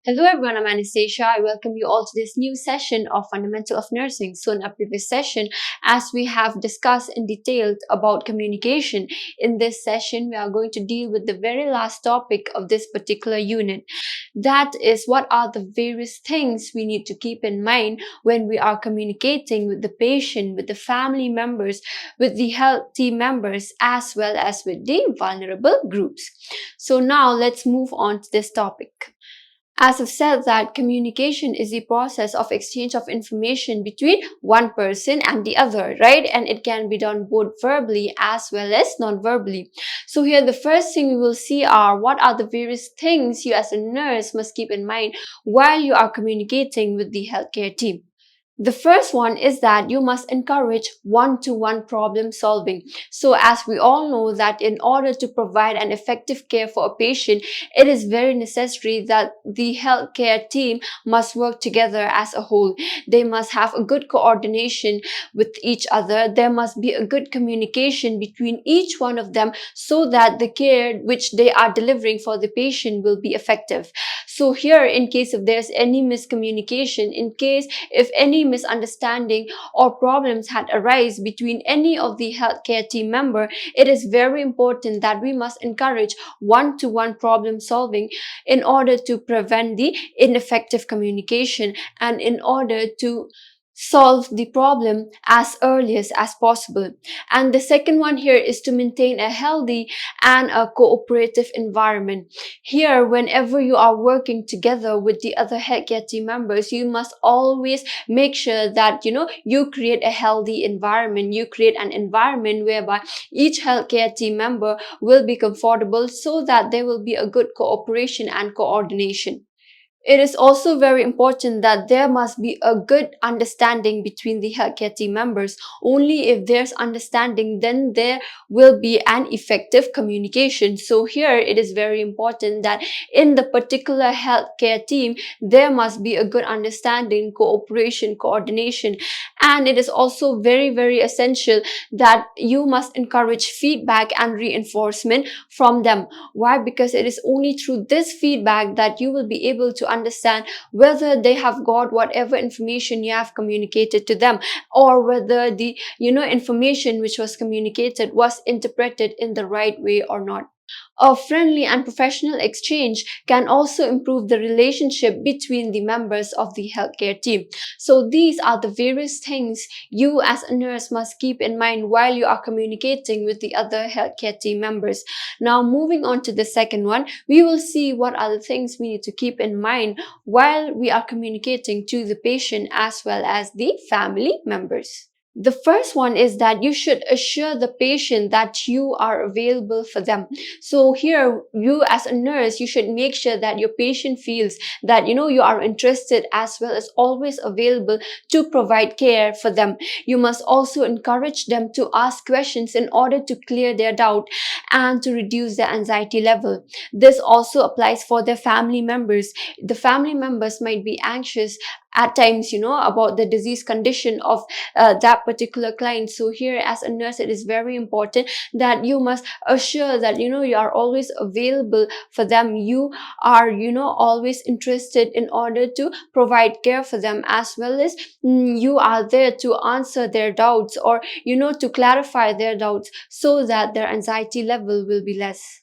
Hello everyone, I'm Anastasia. I welcome you all to this new session of Fundamental of Nursing. So in our previous session, as we have discussed in detail about communication, in this session we are going to deal with the very last topic of this particular unit. That is, what are the various things we need to keep in mind when we are communicating with the patient, with the family members, with the health team members, as well as with the vulnerable groups. So now let's move on to this topic. As I've said, that communication is the process of exchange of information between one person and the other, right? And it can be done both verbally as well as non-verbally. So here the first thing we will see are what are the various things you as a nurse must keep in mind while you are communicating with the healthcare team. The first one is that you must encourage one-to-one problem solving. So as we all know that in order to provide an effective care for a patient, it is very necessary that the healthcare team must work together as a whole. They must have a good coordination with each other. There must be a good communication between each one of them so that the care which they are delivering for the patient will be effective. So here, in case if there's any miscommunication, in case if any misunderstanding or problems had arise between any of the healthcare team member, it is very important that we must encourage one-to-one problem solving in order to prevent the ineffective communication and in order to solve the problem as earliest as possible. And the second one here is to maintain a healthy and a cooperative environment. Here, whenever you are working together with the other healthcare team members, you must always make sure that you create a healthy environment. You create an environment whereby each healthcare team member will be comfortable so that there will be a good cooperation and coordination. It is also very important that there must be a good understanding between the healthcare team members. Only if there's understanding, then there will be an effective communication. So here it is very important that in the particular healthcare team, there must be a good understanding, cooperation, coordination. And it is also very, very essential that you must encourage feedback and reinforcement from them. Why? Because it is only through this feedback that you will be able to understand whether they have got whatever information you have communicated to them, or whether the information which was communicated was interpreted in the right way or not. A friendly and professional exchange can also improve the relationship between the members of the healthcare team. So these are the various things you as a nurse must keep in mind while you are communicating with the other healthcare team members. Now moving on to the second one, we will see what are the things we need to keep in mind while we are communicating to the patient as well as the family members. The first one is that you should assure the patient that you are available for them. So here, you as a nurse, you should make sure that your patient feels that you are interested as well as always available to provide care for them. You must also encourage them to ask questions in order to clear their doubt and to reduce their anxiety level. This also applies for their family members. The family members might be anxious at times about the disease condition of that particular client. So here, as a nurse, it is very important that you must assure that you are always available for them. You are always interested in order to provide care for them, as well as you are there to answer their doubts, or to clarify their doubts so that their anxiety level will be less.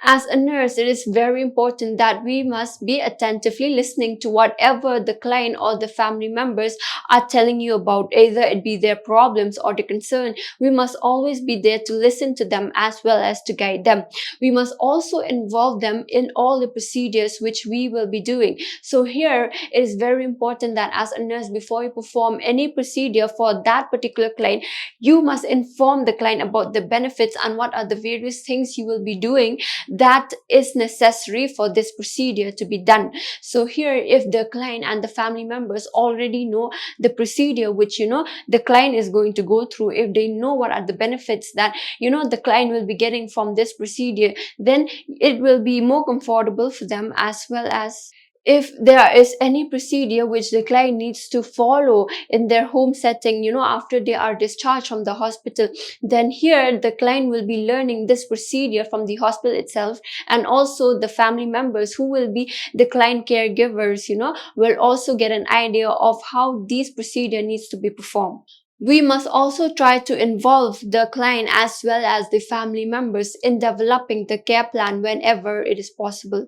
As a nurse, it is very important that we must be attentively listening to whatever the client or the family members are telling you about, either it be their problems or the concern. We must always be there to listen to them as well as to guide them. We must also involve them in all the procedures which we will be doing. So here it is very important that as a nurse, before you perform any procedure for that particular client, you must inform the client about the benefits and what are the various things you will be doing that is necessary for this procedure to be done. So here, if the client and the family members already know the procedure which the client is going to go through, if they know what are the benefits that the client will be getting from this procedure, then it will be more comfortable for them, as well as if there is any procedure which the client needs to follow in their home setting, after they are discharged from the hospital, then here the client will be learning this procedure from the hospital itself. And also the family members who will be the client caregivers, will also get an idea of how these procedure needs to be performed. We must also try to involve the client as well as the family members in developing the care plan whenever it is possible.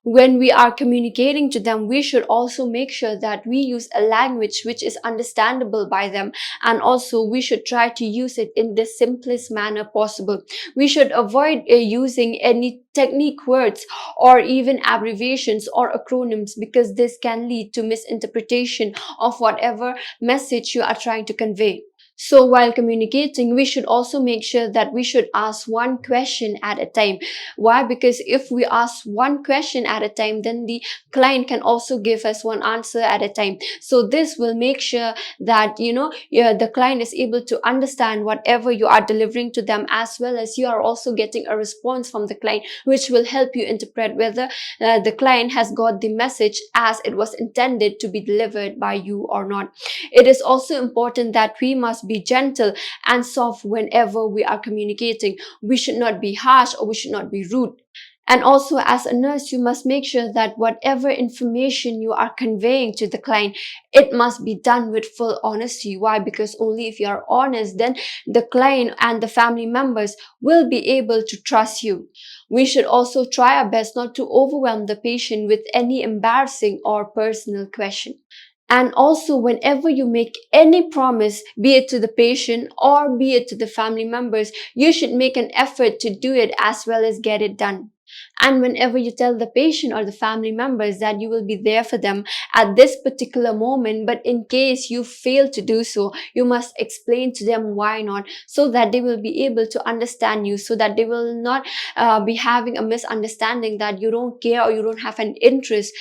When we are communicating to them, we should also make sure that we use a language which is understandable by them, and also we should try to use it in the simplest manner possible. We should avoid using any technique words or even abbreviations or acronyms, because this can lead to misinterpretation of whatever message you are trying to convey. So while communicating, we should also make sure that we should ask one question at a time. Why? Because if we ask one question at a time, then the client can also give us one answer at a time. So this will make sure that, the client is able to understand whatever you are delivering to them, as well as you are also getting a response from the client, which will help you interpret whether the client has got the message as it was intended to be delivered by you or not. It is also important that we must be gentle and soft whenever we are communicating. We should not be harsh or we should not be rude. And also, as a nurse, you must make sure that whatever information you are conveying to the client, it must be done with full honesty. Why? Because only if you are honest, then the client and the family members will be able to trust you. We should also try our best not to overwhelm the patient with any embarrassing or personal question. And also, whenever you make any promise, be it to the patient or be it to the family members, you should make an effort to do it as well as get it done. And whenever you tell the patient or the family members that you will be there for them at this particular moment, but in case you fail to do so, you must explain to them why not, so that they will be able to understand you, so that they will not be having a misunderstanding that you don't care or you don't have an interest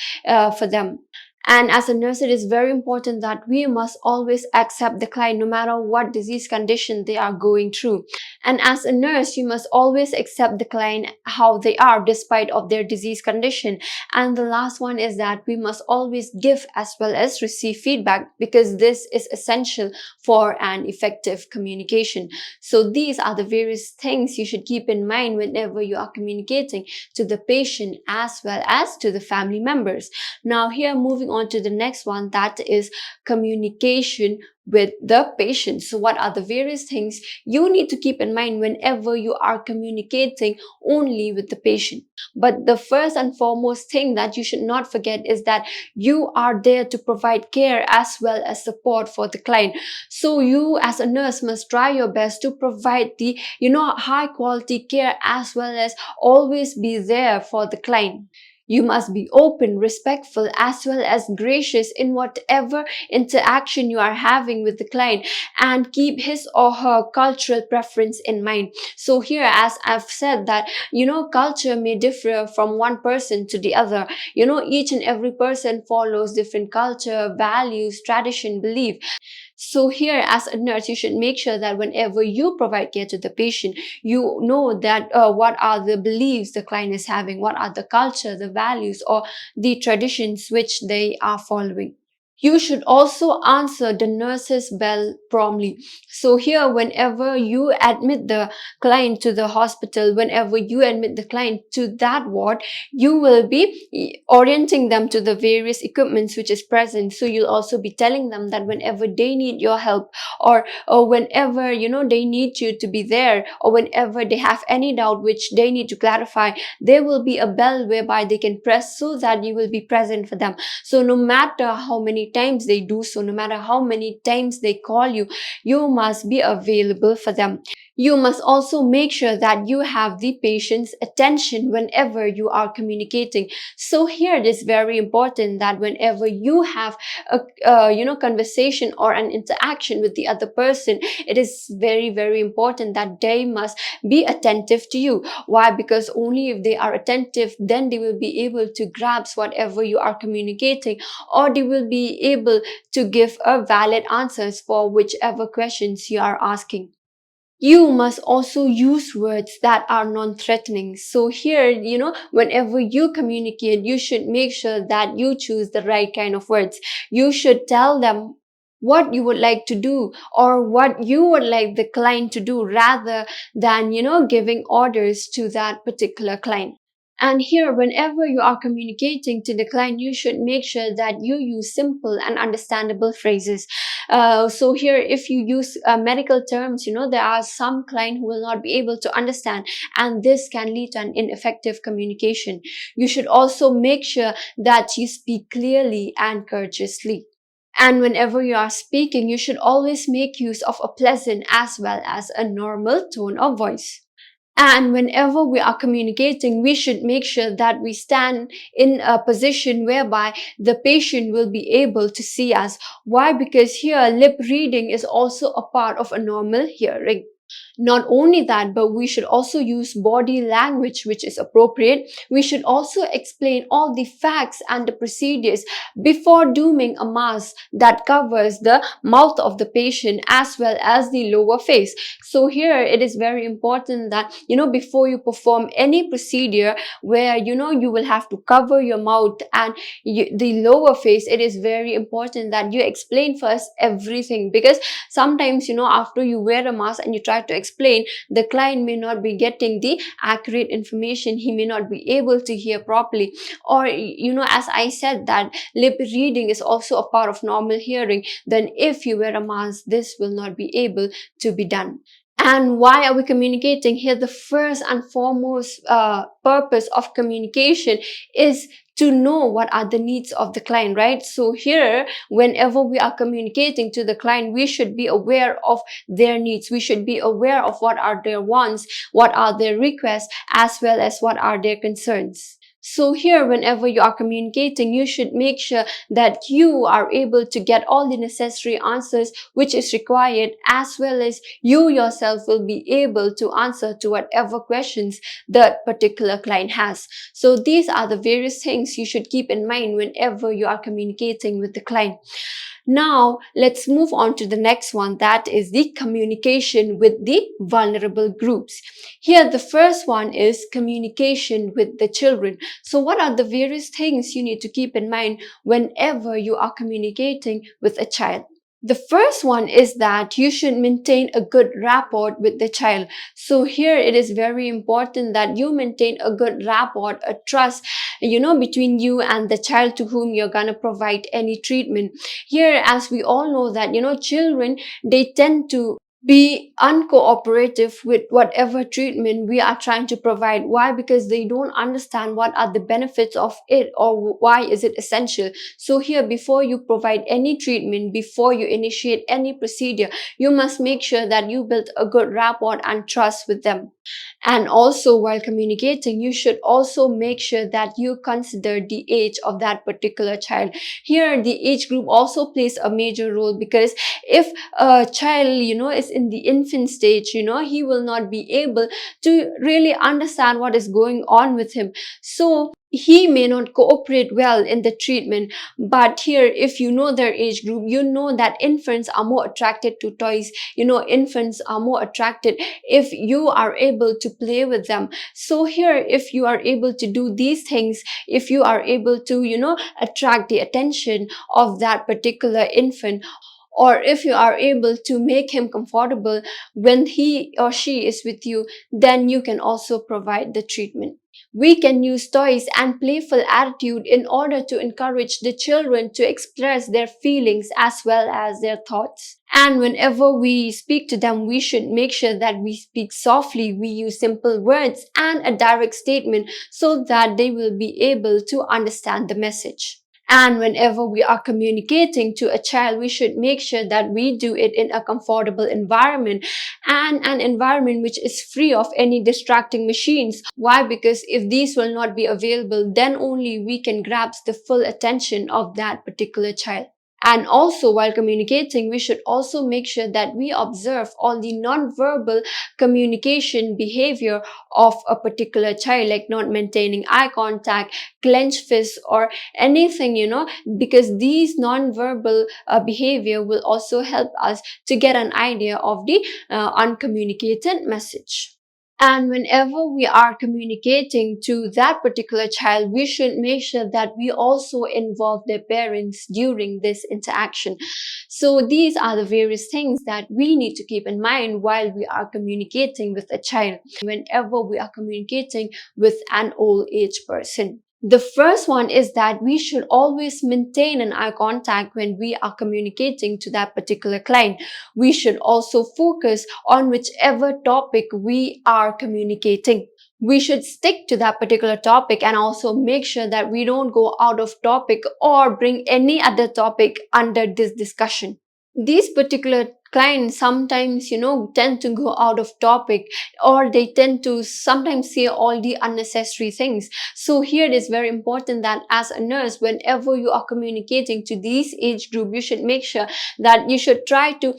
for them. And as a nurse, it is very important that we must always accept the client no matter what disease condition they are going through. And as a nurse, you must always accept the client how they are despite of their disease condition. And the last one is that we must always give as well as receive feedback, because this is essential for an effective communication. So these are the various things you should keep in mind whenever you are communicating to the patient as well as to the family members. Now here, moving on to the next one, that is communication with the patient. So what are the various things you need to keep in mind whenever you are communicating only with the patient? But the first and foremost thing that you should not forget is that you are there to provide care as well as support for the client. So you as a nurse must try your best to provide the high quality care, as well as always be there for the client. You must be open, respectful, as well as gracious in whatever interaction you are having with the client, and keep his or her cultural preference in mind. So here, as I've said that, culture may differ from one person to the other. Each and every person follows different culture, values, tradition, belief. So here, as a nurse, you should make sure that whenever you provide care to the patient, you know that what are the beliefs the client is having, what are the culture, the values, or the traditions which they are following. You should also answer the nurse's bell promptly. So here, whenever you admit the client to the hospital, whenever you admit the client to that ward, you will be orienting them to the various equipments which is present. So you'll also be telling them that whenever they need your help, or whenever they need you to be there, or whenever they have any doubt which they need to clarify, there will be a bell whereby they can press, so that you will be present for them. So no matter how many times they do so, no matter how many times they call you, you must be available for them. You must also make sure that you have the patient's attention whenever you are communicating. So here it is very important that whenever you have a conversation or an interaction with the other person, it is very, very important that they must be attentive to you. Why? Because only if they are attentive, then they will be able to grasp whatever you are communicating, or they will be able to give a valid answers for whichever questions you are asking. You must also use words that are non-threatening. So here, whenever you communicate, you should make sure that you choose the right kind of words. You should tell them what you would like to do or what you would like the client to do, rather than, giving orders to that particular client. And here, whenever you are communicating to the client, you should make sure that you use simple and understandable phrases. So here, if you use medical terms, there are some client who will not be able to understand, and this can lead to an ineffective communication. You should also make sure that you speak clearly and courteously. And whenever you are speaking, you should always make use of a pleasant as well as a normal tone of voice. And whenever we are communicating, we should make sure that we stand in a position whereby the patient will be able to see us. Why? Because here lip reading is also a part of a normal hearing. Not only that, but we should also use body language which is appropriate. We should also explain all the facts and the procedures before doing a mask that covers the mouth of the patient as well as the lower face. So here it is very important that, before you perform any procedure where, you will have to cover your mouth and the lower face, it is very important that you explain first everything, because sometimes, after you wear a mask and you try to explain, the client may not be getting the accurate information. He may not be able to hear properly. Or, as I said, that lip reading is also a part of normal hearing. Then if you wear a mask, this will not be able to be done. And why are we communicating? Here, the first and foremost purpose of communication is to know what are the needs of the client, right? So here, whenever we are communicating to the client, we should be aware of their needs. We should be aware of what are their wants, what are their requests, as well as what are their concerns. So here, whenever you are communicating, you should make sure that you are able to get all the necessary answers which is required, as well as you yourself will be able to answer to whatever questions that particular client has. So these are the various things you should keep in mind whenever you are communicating with the client. Now, let's move on to the next one, that is the communication with the vulnerable groups. Here, the first one is communication with the children. So what are the various things you need to keep in mind whenever you are communicating with a child? The first one is that you should maintain a good rapport with the child. So here it is very important that you maintain a good rapport, a trust, between you and the child to whom you're gonna provide any treatment. Here, as we all know that, children, they tend to be uncooperative with whatever treatment we are trying to provide. Why? Because they don't understand what are the benefits of it or why is it essential. So here, before you provide any treatment, before you initiate any procedure, you must make sure that you build a good rapport and trust with them. And also, while communicating, you should also make sure that you consider the age of that particular child. Here, the age group also plays a major role, because if a child, is in the infant stage, he will not be able to really understand what is going on with him. So he may not cooperate well in the treatment. But here, if you know their age group, you know that infants are more attracted to toys. Infants are more attracted if you are able to play with them. So here, if you are able to do these things, if you are able to, attract the attention of that particular infant, or if you are able to make him comfortable when he or she is with you, then you can also provide the treatment. We can use toys and playful attitude in order to encourage the children to express their feelings as well as their thoughts. And whenever we speak to them, we should make sure that we speak softly, we use simple words and a direct statement so that they will be able to understand the message. And whenever we are communicating to a child, we should make sure that we do it in a comfortable environment, and an environment which is free of any distracting machines. Why? Because if these will not be available, then only we can grasp the full attention of that particular child. And also, while communicating, we should also make sure that we observe all the non-verbal communication behavior of a particular child, like not maintaining eye contact, clenched fists, or anything, because these non-verbal behavior will also help us to get an idea of the uncommunicated message. And whenever we are communicating to that particular child, we should make sure that we also involve their parents during this interaction. So these are the various things that we need to keep in mind while we are communicating with a child, whenever we are communicating with an old age person. The first one is that we should always maintain an eye contact when we are communicating to that particular client. We should also focus on whichever topic we are communicating. We should stick to that particular topic and also make sure that we don't go out of topic or bring any other topic under this discussion. These particular clients sometimes, tend to go out of topic, or they tend to sometimes say all the unnecessary things. So here it is very important that as a nurse, whenever you are communicating to these age group, you should make sure that you should try to,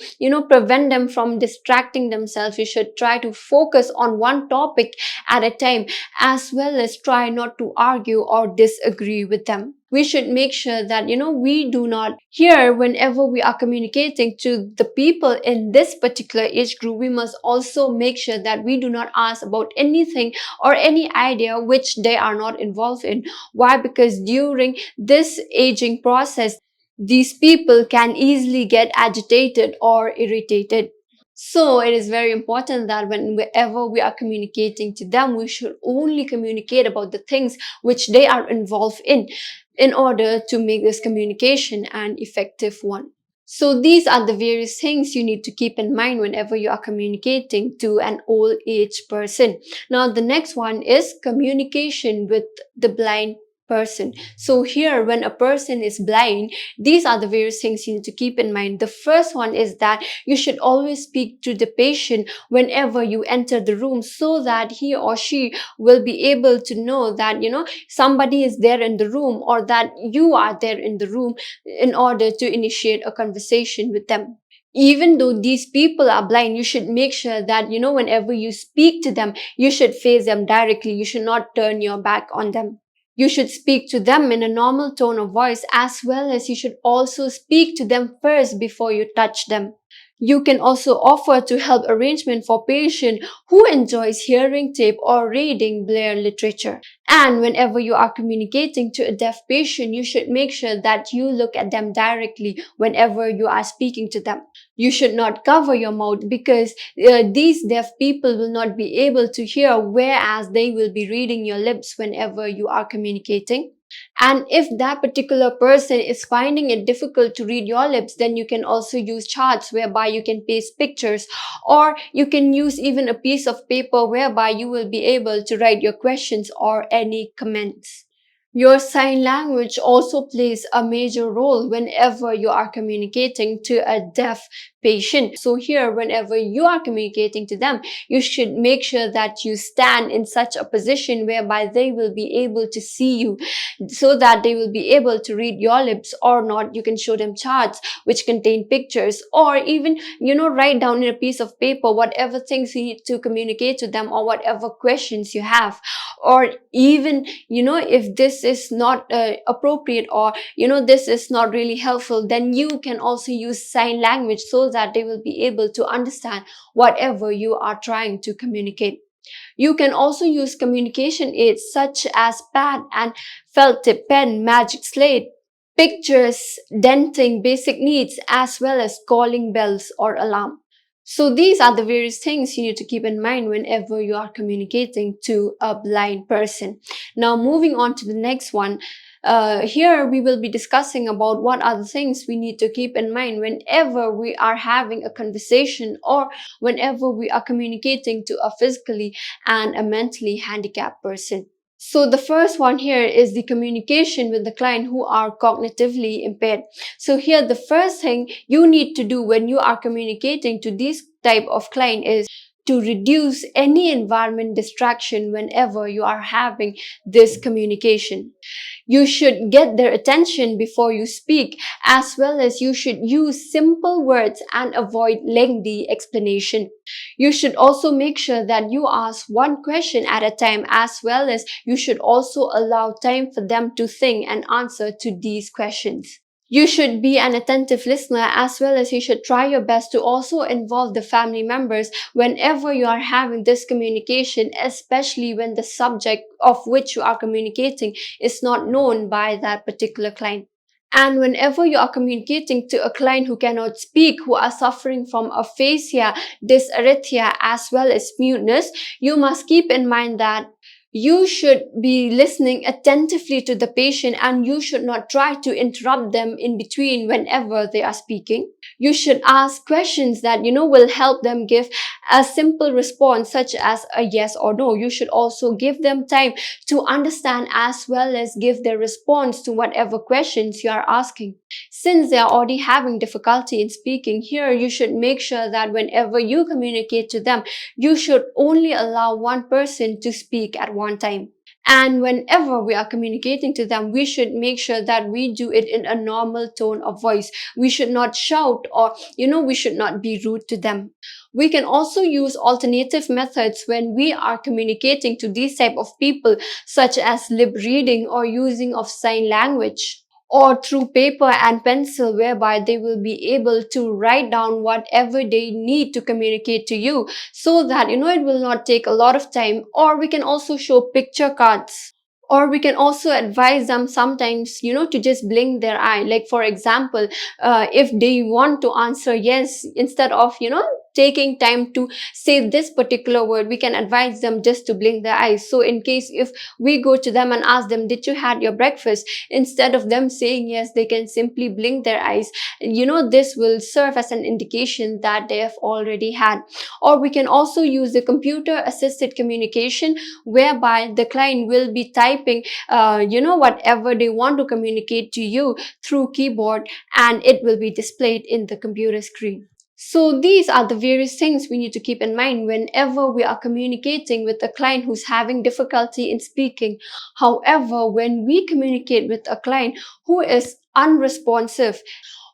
prevent them from distracting themselves. You should try to focus on one topic at a time, as well as try not to argue or disagree with them. We should make sure that, we do not here, whenever we are communicating to the people in this particular age group, we must also make sure that we do not ask about anything or any idea which they are not involved in. Why? Because during this aging process, these people can easily get agitated or irritated. So it is very important that whenever we are communicating to them, we should only communicate about the things which they are involved in order to make this communication an effective one. So these are the various things you need to keep in mind whenever you are communicating to an old age person. Now, the next one is communication with the blind person. So here, when a person is blind, these are the various things you need to keep in mind. The first one is that you should always speak to the patient whenever you enter the room, so that he or she will be able to know that, somebody is there in the room, or that you are there in the room, in order to initiate a conversation with them. Even though these people are blind, you should make sure that, whenever you speak to them, you should face them directly. You should not turn your back on them. You should speak to them in a normal tone of voice, as well as you should also speak to them first before you touch them. You can also offer to help arrangement for patient who enjoys hearing tape or reading Blair literature. And whenever you are communicating to a deaf patient, you should make sure that you look at them directly whenever you are speaking to them. You should not cover your mouth, because these deaf people will not be able to hear, whereas they will be reading your lips whenever you are communicating. And if that particular person is finding it difficult to read your lips, then you can also use charts whereby you can paste pictures, or you can use even a piece of paper whereby you will be able to write your questions or any comments. Your sign language also plays a major role whenever you are communicating to a deaf patient. So here, whenever you are communicating to them, you should make sure that you stand in such a position whereby they will be able to see you, so that they will be able to read your lips. Or not, you can show them charts which contain pictures, or even, write down in a piece of paper whatever things you need to communicate to them, or whatever questions you have. Or even, if this is not appropriate, or this is not really helpful, then you can also use sign language, so that they will be able to understand whatever you are trying to communicate. You can also use communication aids such as pad and felt tip pen, magic slate, pictures, denting basic needs, as well as calling bells or alarm. So these are the various things you need to keep in mind whenever you are communicating to a blind person. Now, moving on to the next one. Here we will be discussing about what are the things we need to keep in mind whenever we are having a conversation, or whenever we are communicating to a physically and a mentally handicapped person. So the first one here is the communication with the client who are cognitively impaired. So here, the first thing you need to do when you are communicating to this type of client is to reduce any environment distraction whenever you are having this communication. You should get their attention before you speak, as well as you should use simple words and avoid lengthy explanation. You should also make sure that you ask one question at a time, as well as you should also allow time for them to think and answer to these questions. You should be an attentive listener, as well as you should try your best to also involve the family members whenever you are having this communication, especially when the subject of which you are communicating is not known by that particular client. And whenever you are communicating to a client who cannot speak, who are suffering from aphasia, dysarthria, as well as muteness, you must keep in mind that you should be listening attentively to the patient, and you should not try to interrupt them in between whenever they are speaking. You should ask questions that will help them give a simple response, such as a yes or no. You should also give them time to understand, as well as give their response to whatever questions you are asking. Since they are already having difficulty in speaking, here you should make sure that whenever you communicate to them, you should only allow one person to speak at one time. And whenever we are communicating to them, we should make sure that we do it in a normal tone of voice. We should not shout, or we should not be rude to them. We can also use alternative methods when we are communicating to these type of people, such as lip reading or using of sign language, or through paper and pencil, whereby they will be able to write down whatever they need to communicate to you, so that it will not take a lot of time. Or we can also show picture cards, or we can also advise them sometimes to just blink their eye. Like, for example, if they want to answer yes, instead of taking time to say this particular word, we can advise them just to blink their eyes. So in case if we go to them and ask them, did you had your breakfast, instead of them saying yes, they can simply blink their eyes. This will serve as an indication that they have already had. Or we can also use the computer assisted communication, whereby the client will be typing whatever they want to communicate to you through keyboard, and it will be displayed in the computer screen. So these are the various things we need to keep in mind whenever we are communicating with a client who's having difficulty in speaking. However, when we communicate with a client who is unresponsive,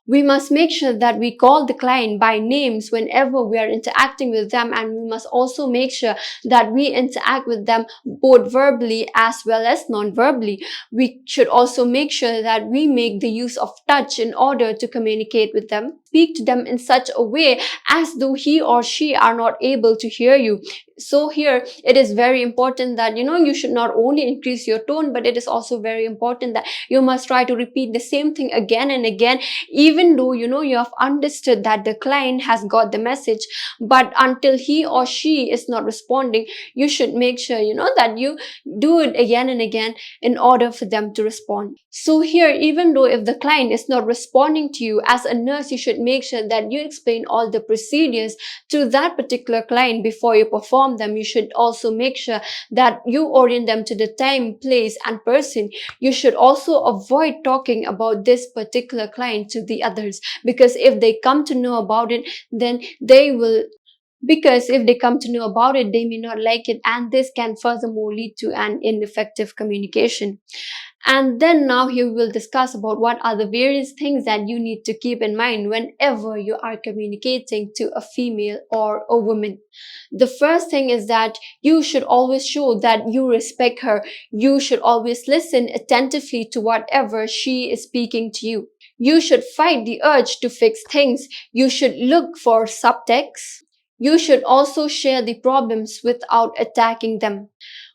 we must make sure that we call the client by names whenever we are interacting with them, and we must also make sure that we interact with them both verbally as well as non-verbally. We should also make sure that we make the use of touch in order to communicate with them. Speak to them in such a way as though he or she are not able to hear you. So here it is very important that you should not only increase your tone, but it is also very important that you must try to repeat the same thing again and again, even though you have understood that the client has got the message. But until he or she is not responding, you should make sure that you do it again and again in order for them to respond. So here, even though if the client is not responding to you, as a nurse, you should make sure that you explain all the procedures to that particular client before you perform them. You should also make sure that you orient them to the time, place, and person. You should also avoid talking about this particular client to the others, because if they come to know about it, then they will because if they come to know about it, they may not like it, and this can furthermore lead to an ineffective communication. And then now here we will discuss about what are the various things that you need to keep in mind whenever you are communicating to a female or a woman. The first thing is that you should always show that you respect her. You should always listen attentively to whatever she is speaking to you. You should fight the urge to fix things. You should look for subtext. You should also share the problems without attacking them.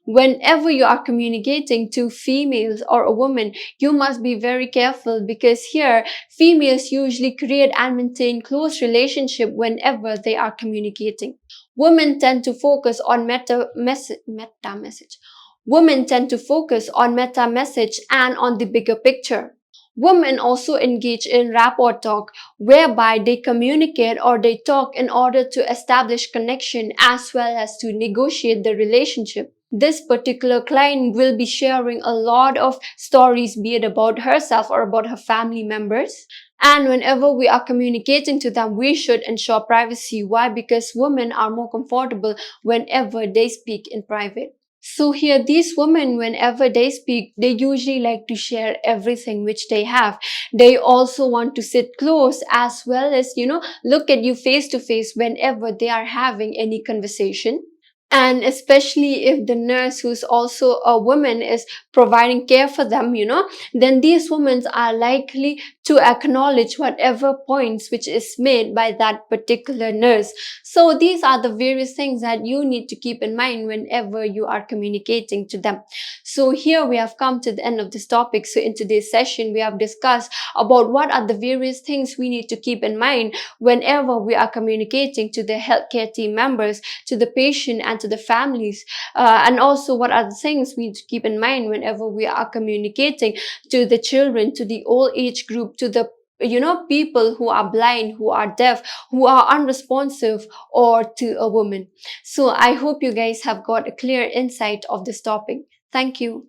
Whenever you are communicating to females or a woman, you must be very careful, because here females usually create and maintain close relationship whenever they are communicating. Women tend to focus on meta message. Women tend to focus on meta message and on the bigger picture. Women also engage in rapport talk, whereby they communicate or they talk in order to establish connection as well as to negotiate the relationship. This particular client will be sharing a lot of stories, be it about herself or about her family members. And whenever we are communicating to them, we should ensure privacy. Why? Because women are more comfortable whenever they speak in private. So here, these women, whenever they speak, they usually like to share everything which they have. They also want to sit close, as well as, look at you face to face whenever they are having any conversation. And especially if the nurse, who's also a woman, is providing care for them, then these women are likely to acknowledge whatever points which is made by that particular nurse. So these are the various things that you need to keep in mind whenever you are communicating to them. So here we have come to the end of this topic. So in today's session, we have discussed about what are the various things we need to keep in mind whenever we are communicating to the healthcare team members, to the patient, and to the families, and also what are the things we need to keep in mind whenever we are communicating to the children, to the old age group, to the people who are blind, who are deaf, who are unresponsive, or to a woman. So I hope you guys have got a clear insight of this topic. Thank you.